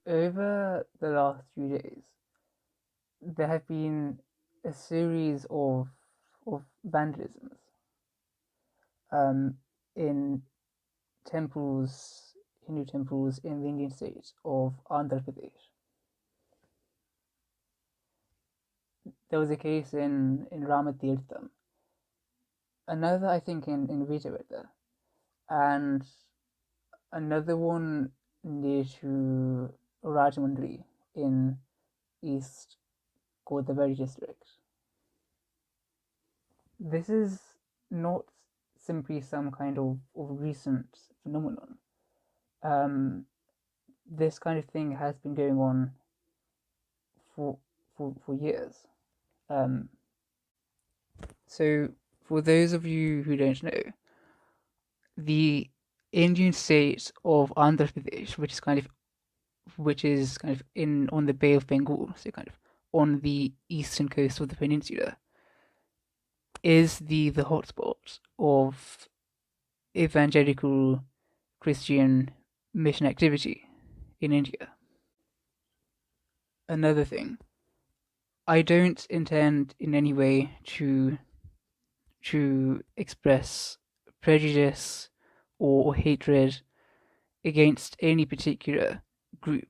over the last few days, there have been a series of vandalisms um, in temples, Hindu temples in the Indian state of Andhra Pradesh. There was a case in Ramatirtham, another I think in Vijayawada, and another one near to Rajahmundry in East Godavari district. This is not simply some kind of recent phenomenon. This kind of thing has been going on for for years. Um, so, for those of you who don't know, the Indian state of Andhra Pradesh, which is kind of in on the Bay of Bengal, so kind of on the eastern coast of the peninsula, is the hotspot of evangelical Christian mission activity in India. Another thing, I don't intend in any way to express prejudice or hatred against any particular group.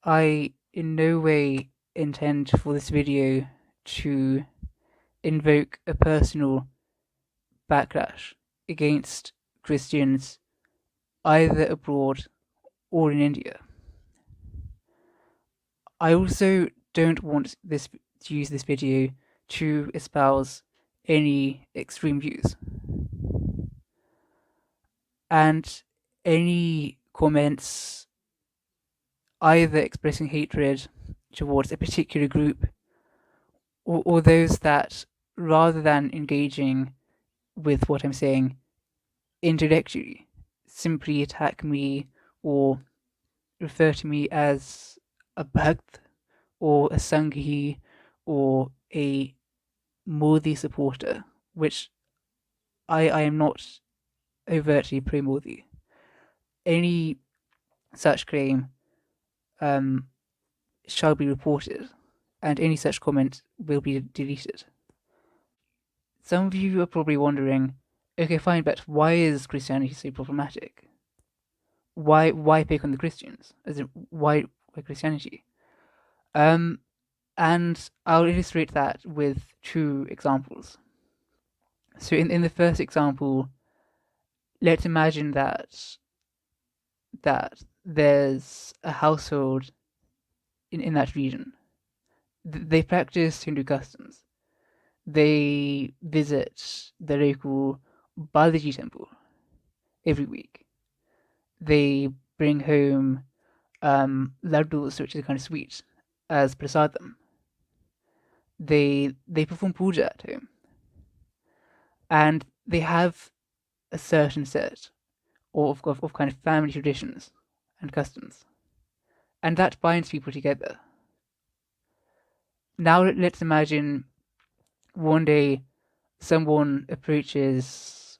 I in no way intend for this video to invoke a personal backlash against Christians either abroad or in India. I also don't want to use this video to espouse any extreme views. And any comments either expressing hatred towards a particular group or those that, rather than engaging with what I'm saying intellectually, simply attack me or refer to me as a Bhakt or a Sanghi or a Modi supporter, which I am not overtly pro Modi. Any such claim shall be reported, and any such comment will be deleted. Some of you are probably wondering, okay, fine, but why is Christianity so problematic? Why pick on the Christians? As in, why Christianity? And I'll illustrate that with two examples. So in the first example, let's imagine that there's a household in that region. They practice Hindu customs. They visit the local Balaji temple every week. They bring home laddus, which is kind of sweet, as prasadam. They perform puja at home, and they have a certain set of kind of family traditions and customs, and that binds people together. Now let's imagine one day someone approaches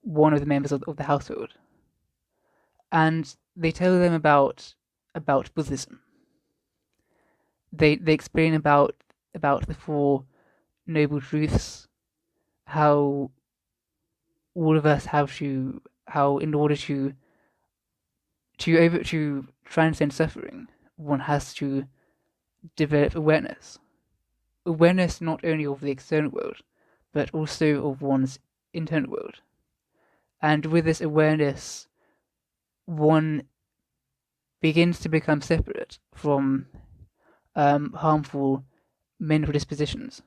one of the members of the household, and they tell them about Buddhism. They explain about the Four Noble Truths, how all of us have to, how in order to transcend suffering, one has to develop awareness. Awareness not only of the external world, but also of one's internal world. And with this awareness, one begins to become separate from harmful mental dispositions,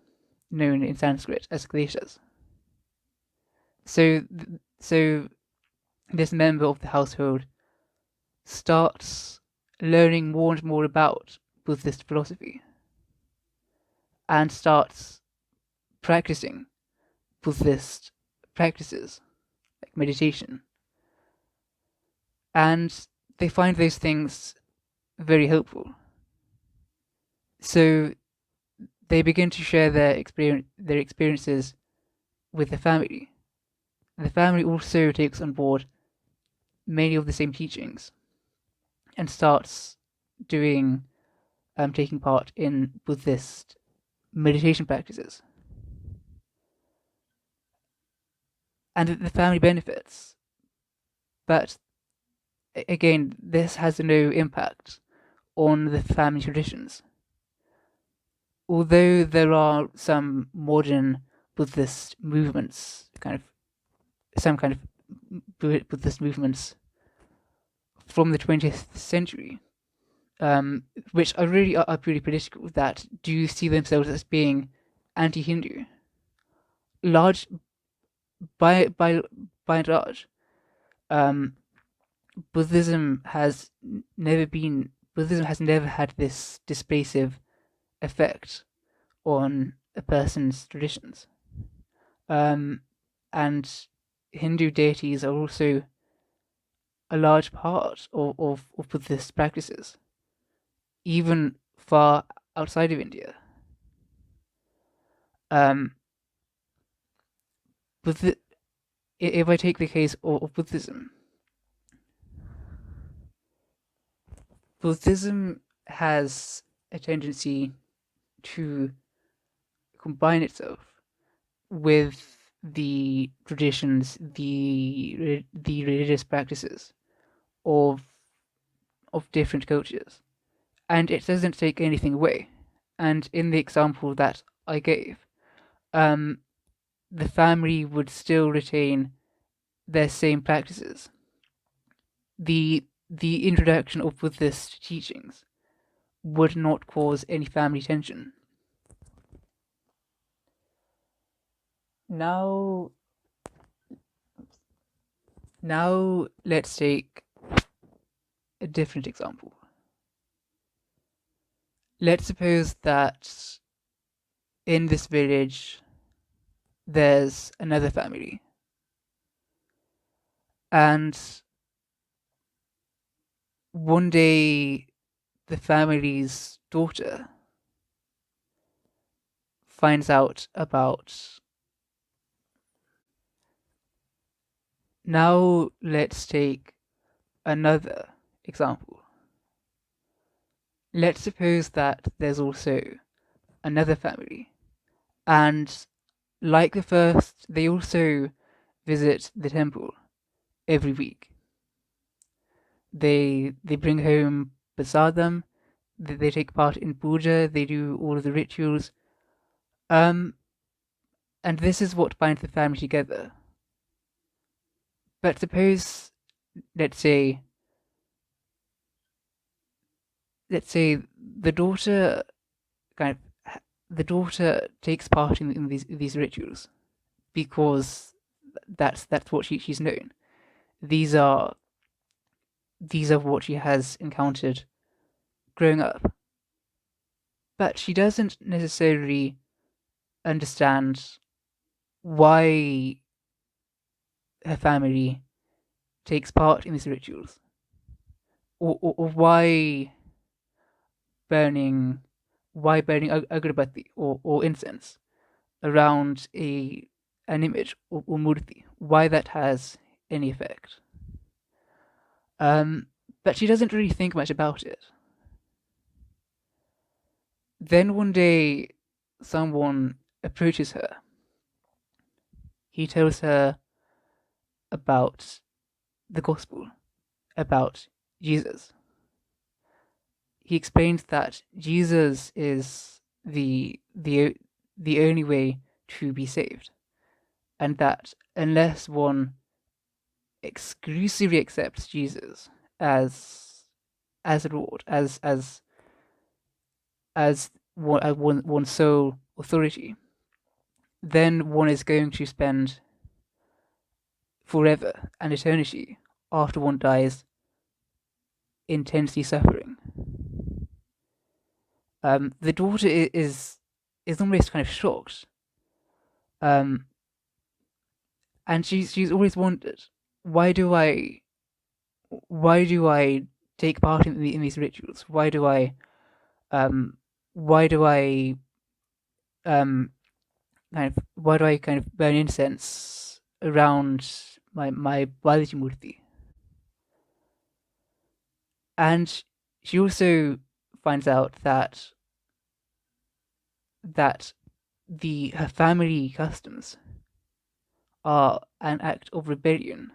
known in Sanskrit as kleshas. So this member of the household starts learning more and more about Buddhist philosophy and starts practicing Buddhist practices like meditation. And they find those things very helpful. So they begin to share their experiences with the family. The family also takes on board many of the same teachings and starts doing taking part in Buddhist meditation practices, and the family benefits. But again, this has no impact on the family traditions. Although there are some modern Buddhist movements, some kind of Buddhist movements from the 20th century, which are pretty political, that do see themselves as being anti-Hindu. Large by and large, um, Buddhism has never had this displacive effect on a person's traditions. Um, and Hindu deities are also a large part of Buddhist practices, even far outside of India. Um, but if I take the case of Buddhism, Buddhism has a tendency to combine itself with the traditions, the religious practices of different cultures, and it doesn't take anything away. And in the example that I gave, um, the family would still retain their same practices. The introduction of Buddhist teachings would not cause any family tension. Now, now let's take a different example. Let's suppose that in this village there's another family, and one day the family's daughter finds out about. Now let's take another example. Let's suppose that there's also another family, and like the first, they also visit the temple every week. They bring home prasadam, they take part in puja, they do all of the rituals, um, and this is what binds the family together. But suppose, let's say, the daughter kind the daughter takes part in these rituals because that's what she's known. These are what she has encountered growing up. But she doesn't necessarily understand why her family takes part in these rituals, or burning agarbatti or incense around an image or murti, why that has any effect. But she doesn't really think much about it. Then one day, someone approaches her. He tells her about the gospel, about Jesus. He explains that Jesus is the only way to be saved, and that unless one exclusively accepts Jesus as Lord, as one's sole authority, then one is going to spend forever and eternity after one dies intensely suffering. The daughter is almost kind of shocked, and she's always wondered, why do I take part in these rituals? Why do I kind of burn incense around my biology murti? And she also finds out that her family customs are an act of rebellion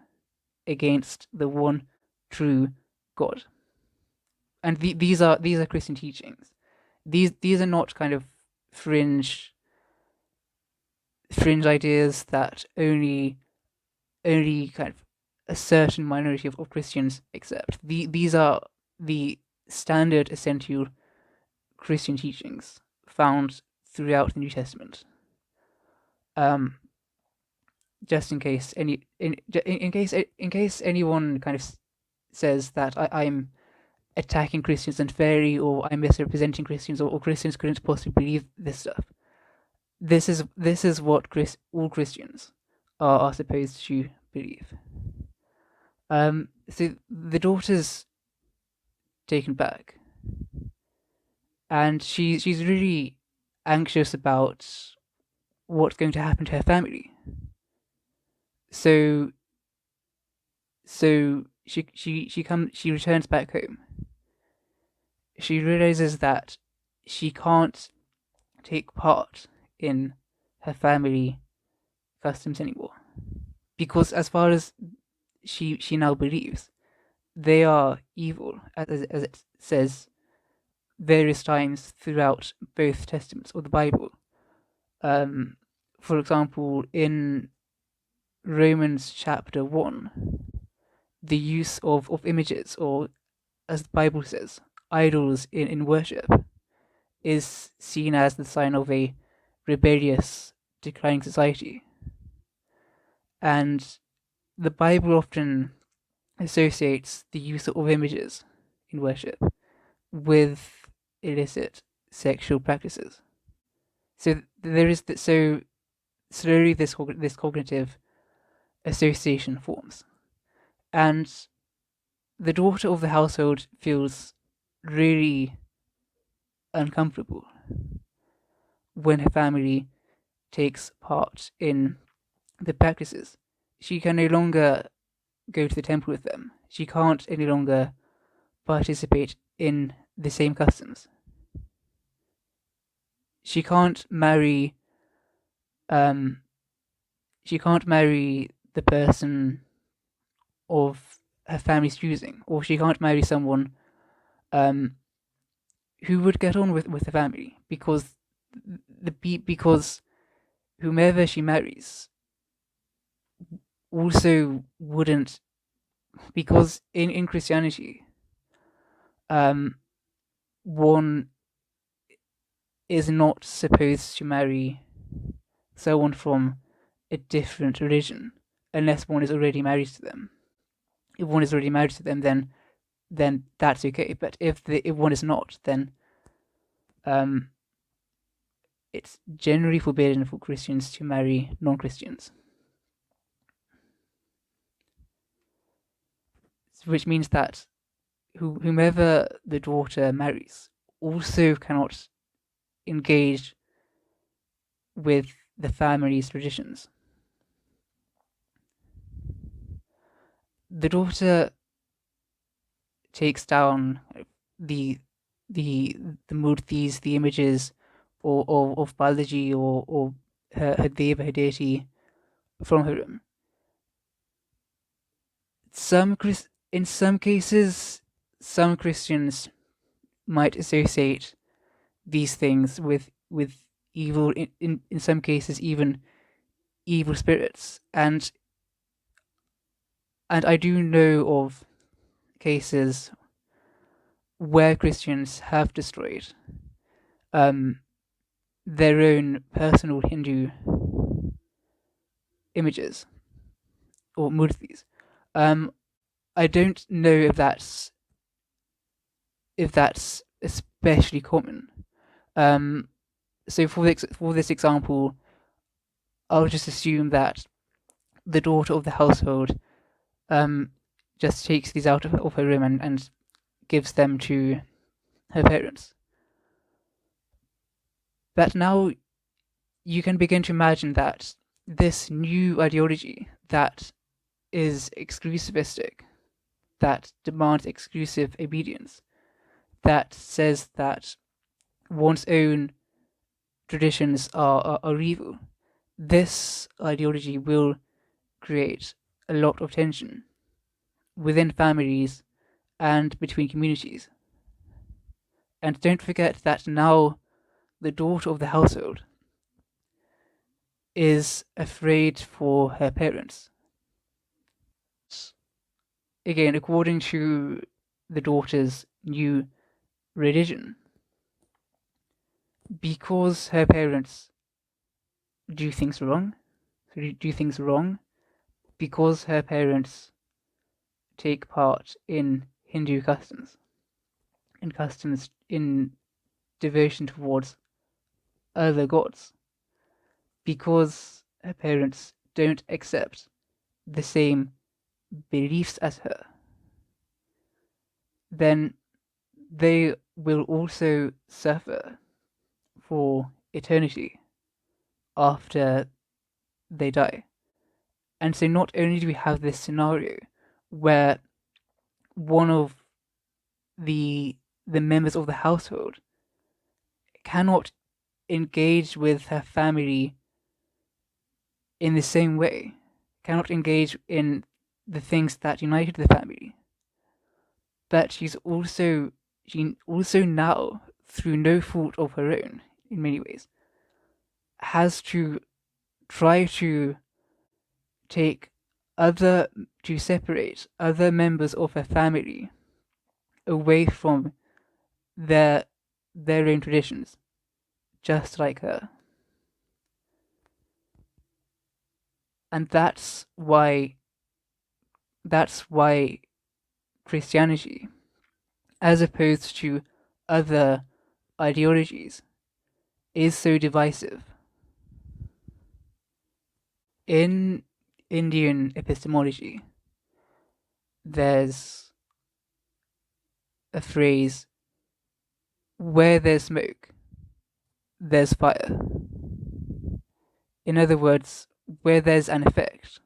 against the one true God. And these are Christian teachings. These are not kind of fringe ideas that only kind of a certain minority of Christians accept. These are the standard essential Christian teachings found throughout the New Testament. Um, just in case in case anyone kind of says that I'm attacking Christians unfairly, or I'm misrepresenting Christians, or Christians couldn't possibly believe this stuff. This is what all Christians are supposed to believe. So the daughter's taken back, and she's really anxious about what's going to happen to her family. So she returns back home. She realizes that she can't take part in her family customs anymore, because as far as she now believes, they are evil, as it says various times throughout both testaments of the Bible. For example, in Romans chapter 1, the use of images, or as the Bible says, idols in worship, is seen as the sign of a rebellious, declining society. And the Bible often associates the use of images in worship with illicit sexual practices. So there is so slowly this cognitive association forms, and the daughter of the household feels really uncomfortable when her family takes part in the practices. She can no longer go to the temple with them. She can't any longer participate in the same customs. She can't marry. She can't marry the person of her family's choosing, or she can't marry someone who would get on with the family, because because whomever she marries also wouldn't, because in Christianity, one is not supposed to marry someone from a different religion unless one is already married to them. If one is already married to them, then that's okay. But if one is not, then it's generally forbidden for Christians to marry non-Christians. Which means that whomever the daughter marries also cannot engage with the family's traditions. The daughter takes down the murtis, the images of Balaji or her deva, her deity, from her room. In some cases, some Christians might associate these things with evil. In some cases, even evil spirits, and I do know of cases where Christians have destroyed their own personal Hindu images or murtis. I don't know if that's especially common. So for this example, I'll just assume that the daughter of the household just takes these out of her room and gives them to her parents. But now you can begin to imagine that this new ideology that is exclusivistic that demands exclusive obedience, that says that one's own traditions are evil. This ideology will create a lot of tension within families and between communities. And don't forget that now the daughter of the household is afraid for her parents. Again, according to the daughter's new religion, because her parents do things wrong, because her parents take part in Hindu customs, in devotion towards other gods, because her parents don't accept the same beliefs as her, then they will also suffer for eternity after they die. And so not only do we have this scenario where one of the members of the household cannot engage with her family in the same way, cannot engage in the things that united the family, but she also now, through no fault of her own, in many ways, has to try to separate other members of her family away from their own traditions, just like her. And that's why Christianity, as opposed to other ideologies, is so divisive. In Indian epistemology, there's a phrase: where there's smoke, there's fire. In other words, where there's an effect,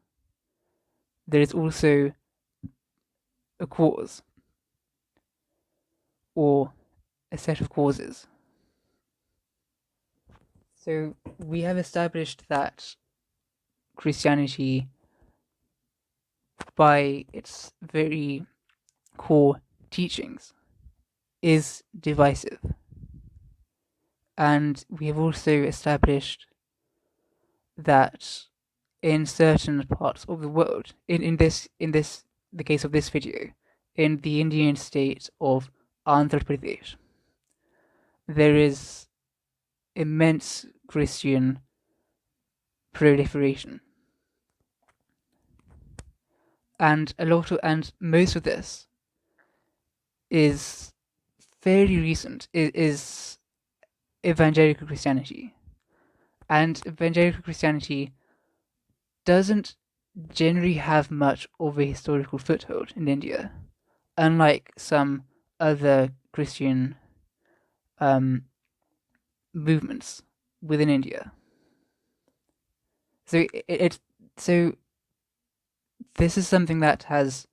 there is also a cause, or a set of causes. So we have established that Christianity, by its very core teachings, is divisive. And we have also established that in certain parts of the world, in the case of this video, in the Indian state of Andhra Pradesh, there is immense Christian proliferation, and most of this is fairly recent. It is evangelical Christianity, and evangelical Christianity doesn't generally have much of a historical foothold in India, unlike some other Christian movements within India. So this is something that has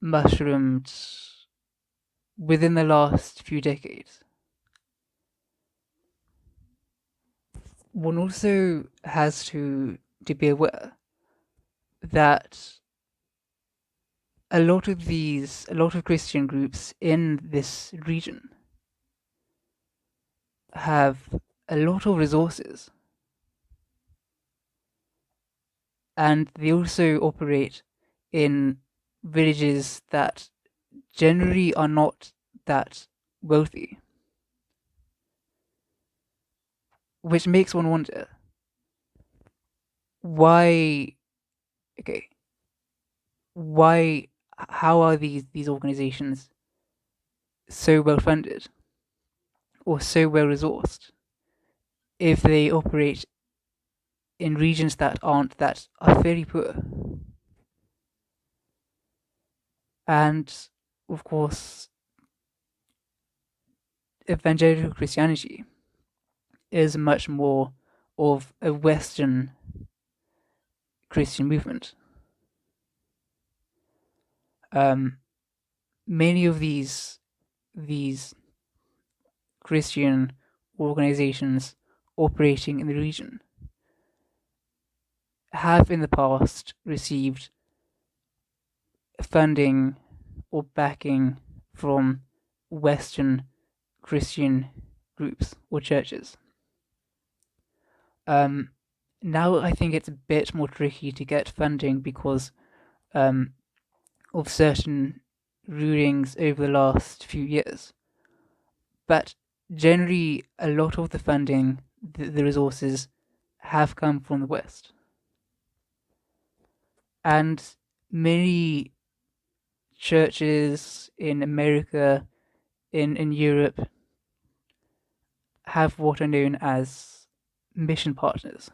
mushroomed within the last few decades. One also has to be aware that a lot of Christian groups in this region have a lot of resources, and they also operate in villages that generally are not that wealthy, which makes one wonder how are these organizations so well funded or so well resourced if they operate in regions that are fairly poor. And of course, evangelical Christianity is much more of a Western Christian movement. Um, Many of these Christian organizations operating in the region have in the past received funding or backing from Western Christian groups or churches. Now I think it's a bit more tricky to get funding because um, of certain rulings over the last few years. But generally, a lot of the funding, the resources, have come from the West. And many churches in America, in Europe, have what are known as mission partners.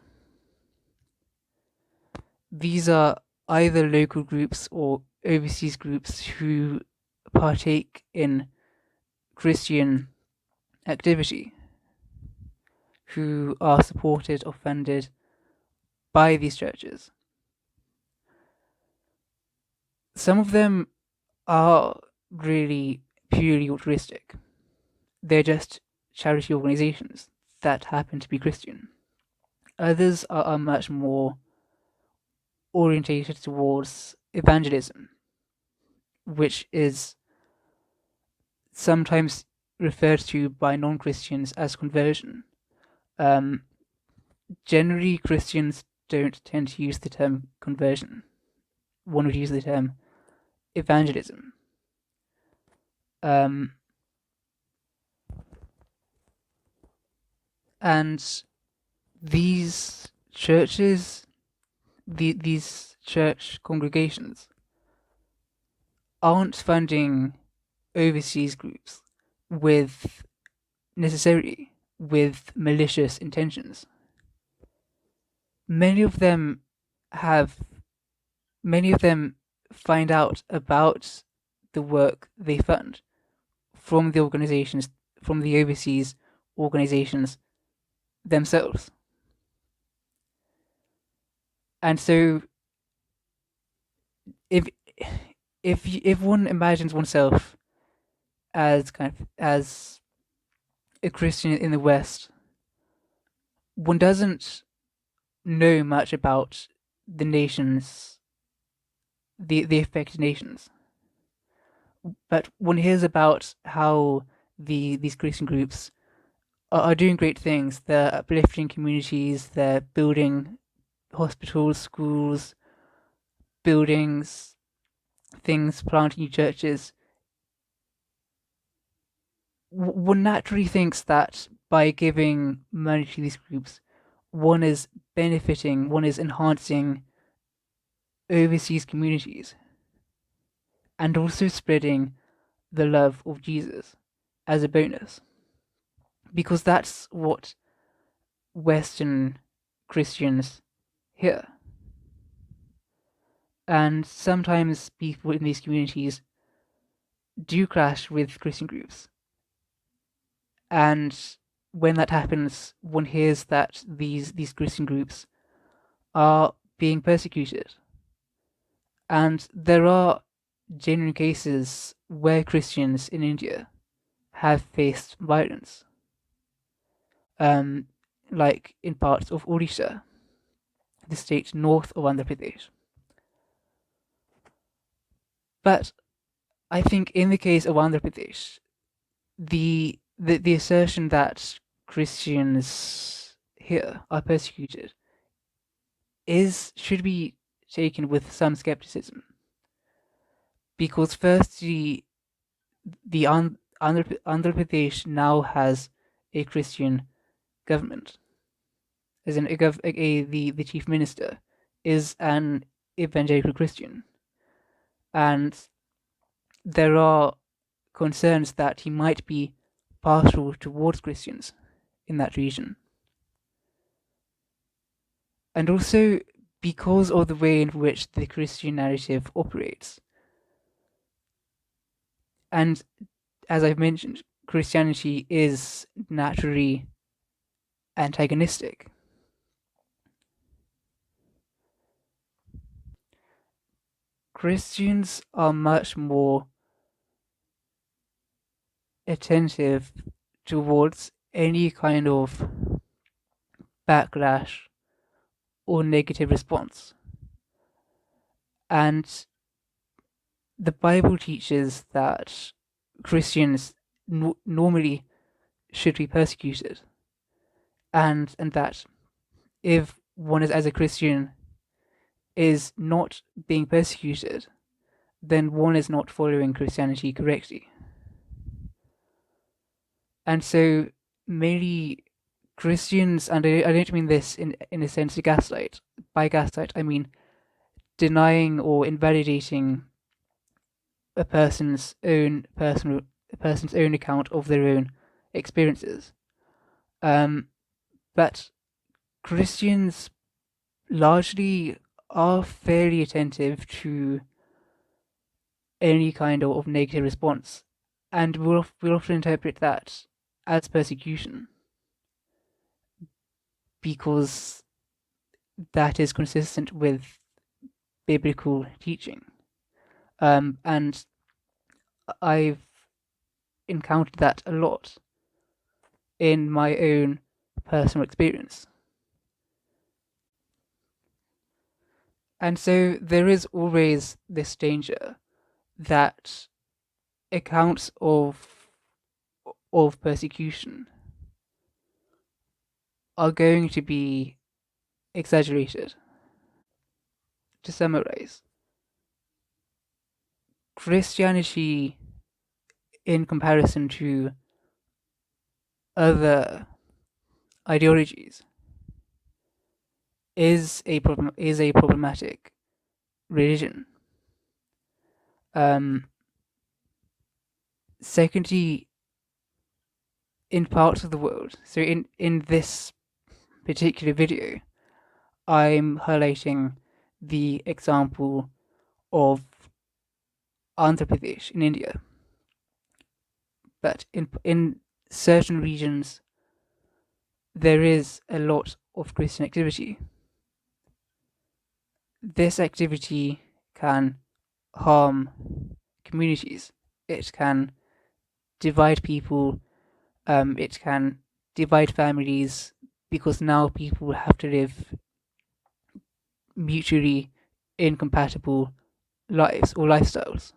These are either local groups or overseas groups who partake in Christian activity, who are supported or funded by these churches. Some of them are really purely altruistic. They're just charity organizations that happen to be Christian. Others are much more orientated towards evangelism, which is sometimes referred to by non-Christians as conversion. Um, Generally, Christians don't tend to use the term conversion. One would use the term evangelism. And these churches, these church congregations, aren't funding overseas groups necessarily with malicious intentions. Many of them find out about the work they fund from the organizations, from the overseas organizations themselves. And so if one imagines oneself as as a Christian in the West, one doesn't know much about the nations, the affected nations, but one hears about how these Christian groups are doing great things. They're uplifting communities. They're building hospitals, schools, buildings, things, planting new churches. One naturally thinks that by giving money to these groups, one is benefiting, one is enhancing overseas communities, and also spreading the love of Jesus as a bonus. Because that's what Western Christians hear. And sometimes people in these communities do clash with Christian groups. And when that happens, one hears that these Christian groups are being persecuted. And there are genuine cases where Christians in India have faced violence. Like in parts of Odisha, the state north of Andhra Pradesh. But I think in the case of Andhra Pradesh, the assertion that Christians here are persecuted should be taken with some skepticism, because firstly, the Andhra Pradesh now has a Christian government, as in the chief minister is an evangelical Christian, and there are concerns that he might be partial towards Christians in that region. And also because of the way in which the Christian narrative operates. And as I've mentioned, Christianity is naturally antagonistic. Christians are much more attentive towards any kind of backlash or negative response. And the Bible teaches that Christians normally should be persecuted, and that if one is as a Christian is not being persecuted, then one is not following Christianity correctly. And so many Christians, and I don't mean this in a sense to gaslight. By gaslight, I mean denying or invalidating a person's own account of their own experiences. But Christians largely are fairly attentive to any kind of negative response, and we'll often interpret that as persecution because that is consistent with biblical teaching. And I've encountered that a lot in my own personal experience. And so there is always this danger that accounts of persecution are going to be exaggerated. To summarize, Christianity, in comparison to other ideologies, is a problematic religion. Secondly, in parts of the world, so in this particular video, I'm highlighting the example of Andhra Pradesh in India. But in certain regions, there is a lot of Christian activity. This activity can harm communities. It can divide people. It can divide families because now people have to live mutually incompatible lives or lifestyles.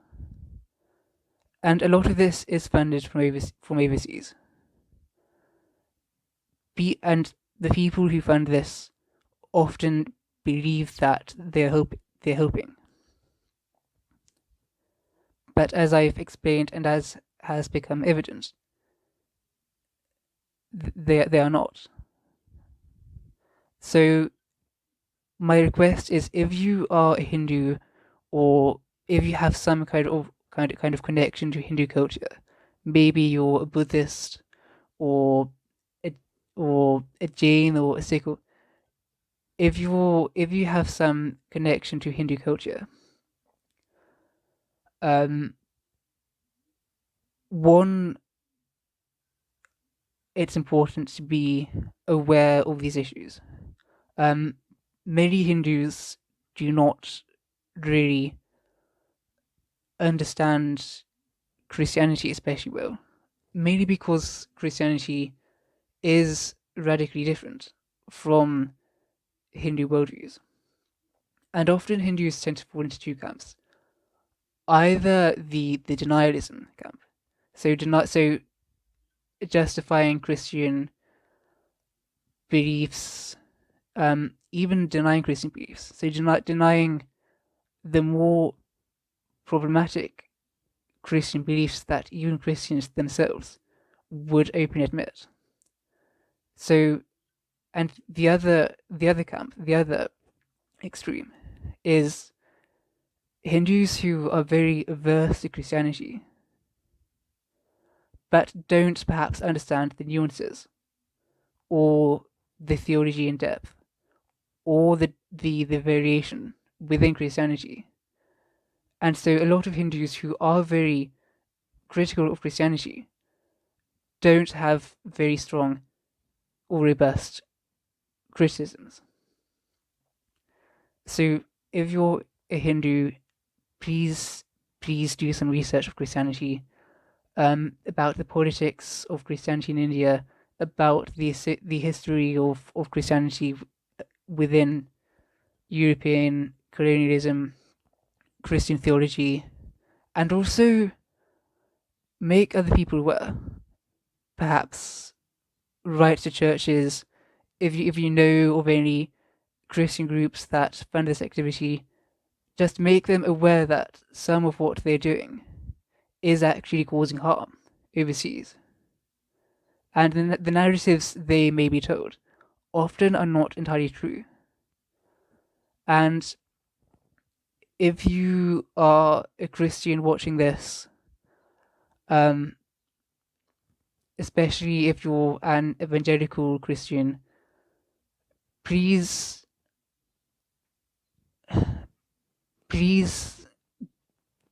And a lot of this is funded from overseas. And the people who fund this often believe that they're helping. But as I've explained and as has become evident, they are not. So my request is, if you are a Hindu, or if you have some kind of connection to Hindu culture, maybe you're a Buddhist or a Jain or a Sikh, if you have some connection to Hindu culture, one, it's important to be aware of these issues. Many Hindus do not really understand Christianity especially well, mainly because Christianity is radically different from Hindu worldviews. And often Hindus tend to fall into two camps. Either the denialism camp, so justifying Christian beliefs, even denying Christian beliefs, so denying the more problematic Christian beliefs that even Christians themselves would openly admit. So, and the other camp, the other extreme, is Hindus who are very averse to Christianity, but don't perhaps understand the nuances, or the theology in depth, or the variation within Christianity. And so a lot of Hindus who are very critical of Christianity don't have very strong or robust criticisms. So if you're a Hindu please, please do some research of Christianity, about the politics of Christianity in India, about the history of Christianity within European colonialism, Christian theology, and also make other people aware. Perhaps write to churches if you know of any Christian groups that fund this activity. Just make them aware that some of what they're doing is actually causing harm overseas. And the narratives they may be told often are not entirely true. And if you are a Christian watching this, um, especially if you're an evangelical Christian, please, please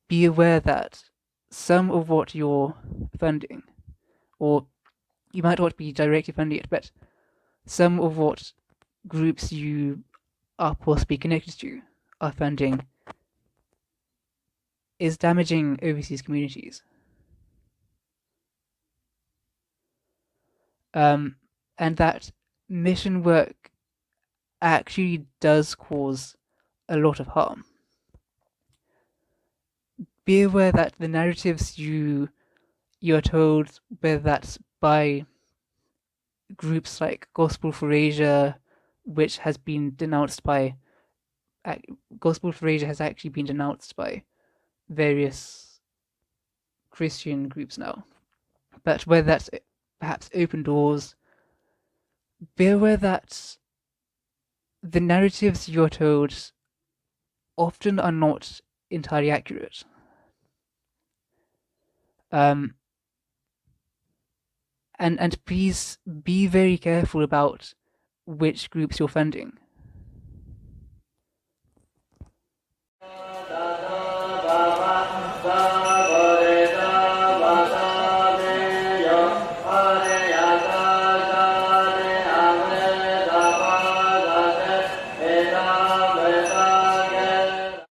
be aware that some of what you're funding, or you might not be directly funding it, but some of what groups you are possibly connected to are funding is damaging overseas communities. And that mission work actually does cause a lot of harm. Be aware that the narratives you are told, whether that's by groups like Gospel for Asia, which has been denounced by Gospel for Asia has actually been denounced by various Christian groups now. But whether that's perhaps Open Doors, be aware that the narratives you're told often are not entirely accurate. And please be very careful about which groups you're funding.